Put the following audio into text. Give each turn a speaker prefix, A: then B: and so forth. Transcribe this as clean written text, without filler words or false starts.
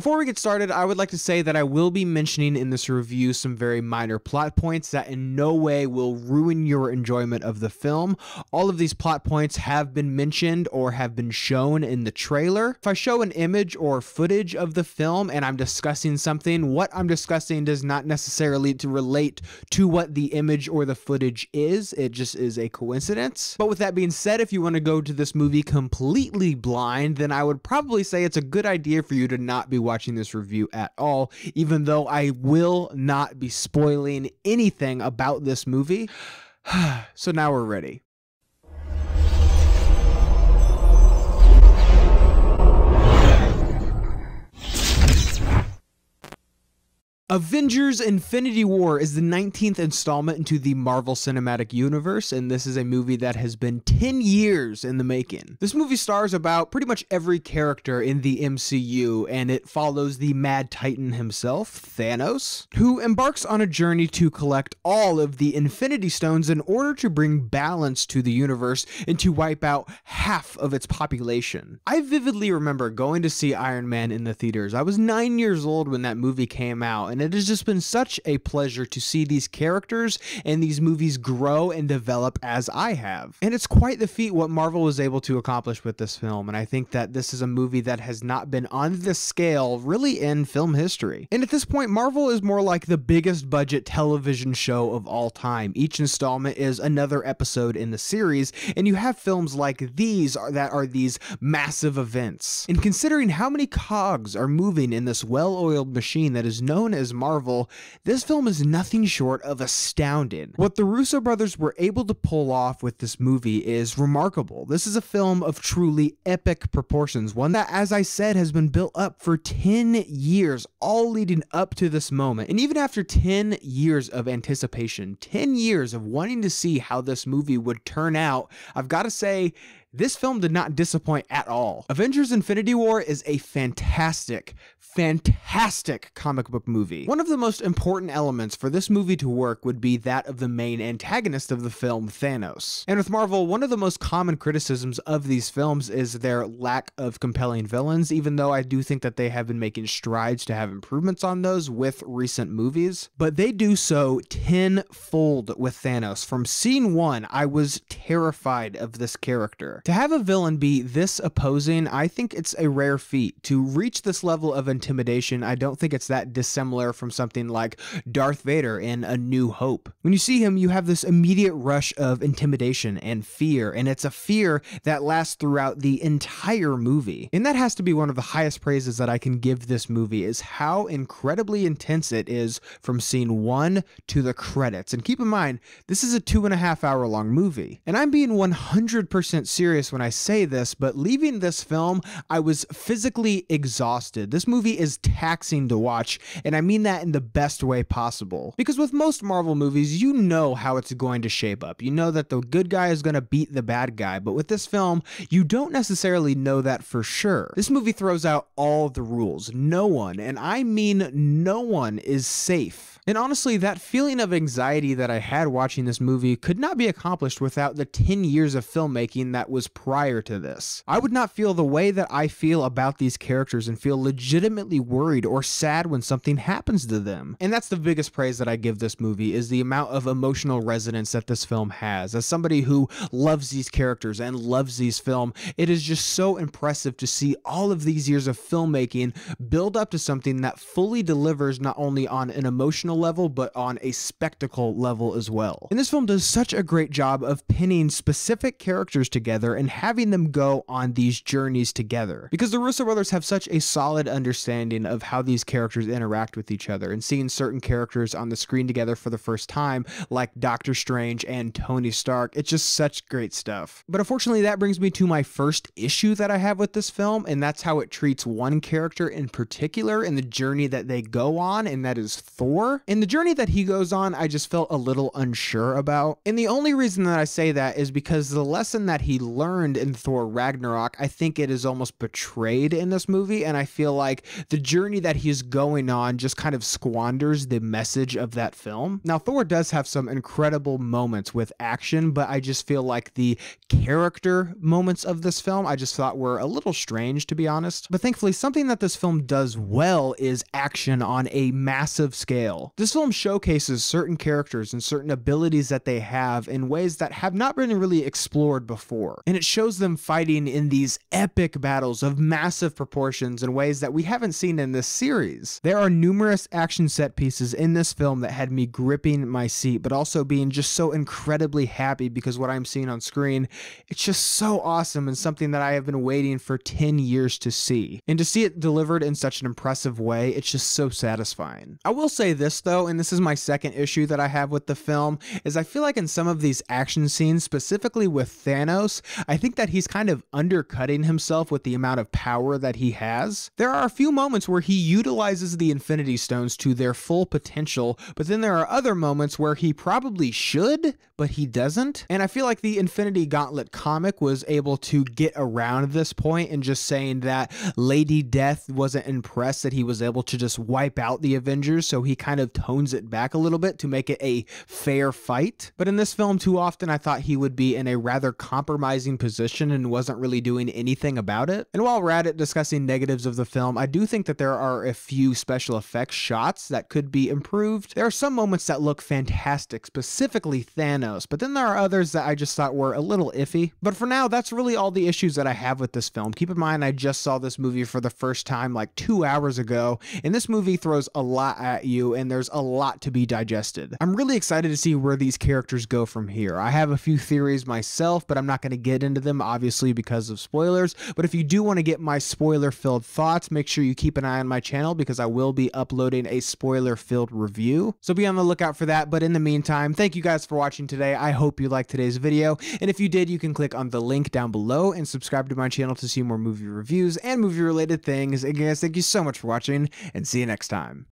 A: Before we get started, I would like to say that I will be mentioning in this review some very minor plot points that in no way will ruin your enjoyment of the film. All of these plot points have been mentioned or have been shown in the trailer. If I show an image or footage of the film and I'm discussing something, what I'm discussing does not necessarily relate to what the image or the footage is. It just is a coincidence. But with that being said, if you want to go to this movie completely blind, then I would probably say it's a good idea for you to not be watching this review at all, even though I will not be spoiling anything about this movie. So now we're ready. Avengers Infinity War is the 19th installment into the Marvel Cinematic Universe, and this is a movie that has been 10 years in the making. This movie stars about pretty much every character in the MCU, and it follows the Mad Titan himself, Thanos, who embarks on a journey to collect all of the Infinity Stones in order to bring balance to the universe and to wipe out half of its population. I vividly remember going to see Iron Man in the theaters. I was 9 years old when that movie came out, and it has just been such a pleasure to see these characters and these movies grow and develop as I have. And it's quite the feat what Marvel was able to accomplish with this film, and I think that this is a movie that has not been on this scale really in film history. And at this point, Marvel is more like the biggest budget television show of all time. Each installment is another episode in the series, and you have films like these that are these massive events. And considering how many cogs are moving in this well-oiled machine that is known as Marvel, this film is nothing short of astounding. What the Russo brothers were able to pull off with this movie is remarkable. This is a film of truly epic proportions, one that, as I said, has been built up for 10 years, all leading up to this moment. And even after 10 years of anticipation, 10 years of wanting to see how this movie would turn out, I've got to say, this film did not disappoint at all. Avengers Infinity War is a fantastic comic book movie. One of the most important elements for this movie to work would be that of the main antagonist of the film, Thanos. And with Marvel, one of the most common criticisms of these films is their lack of compelling villains, even though I do think that they have been making strides to have improvements on those with recent movies. But they do so tenfold with Thanos. From scene one, I was terrified of this character. To have a villain be this opposing, I think it's a rare feat. To reach this level of intimidation, I don't think it's that dissimilar from something like Darth Vader in A New Hope. When you see him, you have this immediate rush of intimidation and fear, and it's a fear that lasts throughout the entire movie. And that has to be one of the highest praises that I can give this movie, is how incredibly intense it is from scene one to the credits. And keep in mind, this is a 2.5 hour long movie. And I'm being 100% serious when I say this, but leaving this film, I was physically exhausted. This movie is taxing to watch, and I mean that in the best way possible. Because with most Marvel movies, you know how it's going to shape up. You know that the good guy is going to beat the bad guy, but with this film, you don't necessarily know that for sure. This movie throws out all the rules. No one, and I mean no one, is safe. And honestly, that feeling of anxiety that I had watching this movie could not be accomplished without the 10 years of filmmaking that was prior to this. I would not feel the way that I feel about these characters and feel legitimately worried or sad when something happens to them. And that's the biggest praise that I give this movie, is the amount of emotional resonance that this film has. As somebody who loves these characters and loves these films, it is just so impressive to see all of these years of filmmaking build up to something that fully delivers not only on an emotional level, but on a spectacle level as well. And this film does such a great job of pinning specific characters together and having them go on these journeys together. Because the Russo brothers have such a solid understanding of how these characters interact with each other, and seeing certain characters on the screen together for the first time, like Doctor Strange and Tony Stark, it's just such great stuff. But unfortunately, that brings me to my first issue that I have with this film, and that's how it treats one character in particular and the journey that they go on, and that is Thor. Thor. And the journey that he goes on, I just felt a little unsure about. And the only reason that I say that is because the lesson that he learned in Thor Ragnarok, I think it is almost betrayed in this movie. And I feel like the journey that he's going on just kind of squanders the message of that film. Now, Thor does have some incredible moments with action, but I just feel like the character moments of this film I just thought were a little strange, to be honest. But thankfully, something that this film does well is action on a massive scale. This film showcases certain characters and certain abilities that they have in ways that have not been really explored before. And it shows them fighting in these epic battles of massive proportions in ways that we haven't seen in this series. There are numerous action set pieces in this film that had me gripping my seat, but also being just so incredibly happy because what I'm seeing on screen, it's just so awesome and something that I have been waiting for 10 years to see. And to see it delivered in such an impressive way, it's just so satisfying. I will say this though, and this is my second issue that I have with the film, is I feel like in some of these action scenes, specifically with Thanos, I think that he's kind of undercutting himself with the amount of power that he has. There are a few moments where he utilizes the Infinity Stones to their full potential, but then there are other moments where he probably should, but he doesn't. And I feel like the Infinity Gauntlet comic was able to get around this point and just saying that Lady Death wasn't impressed that he was able to just wipe out the Avengers, so he kind of tones it back a little bit to make it a fair fight. But in this film, too often I thought he would be in a rather compromising position and wasn't really doing anything about it. And while we're at it discussing negatives of the film, I do think that there are a few special effects shots that could be improved. There are some moments that look fantastic, specifically Thanos, but then there are others that I just thought were a little iffy. But for now, that's really all the issues that I have with this film. Keep in mind, I just saw this movie for the first time like 2 hours ago, and this movie throws a lot at you, and there's a lot to be digested. I'm really excited to see where these characters go from here. I have a few theories myself, but I'm not going to get into them, obviously, because of spoilers. But if you do want to get my spoiler-filled thoughts, make sure you keep an eye on my channel because I will be uploading a spoiler-filled review. So be on the lookout for that. But in the meantime, thank you guys for watching today. I hope you liked today's video. And if you did, you can click on the link down below and subscribe to my channel to see more movie reviews and movie-related things. And guys, thank you so much for watching, and see you next time.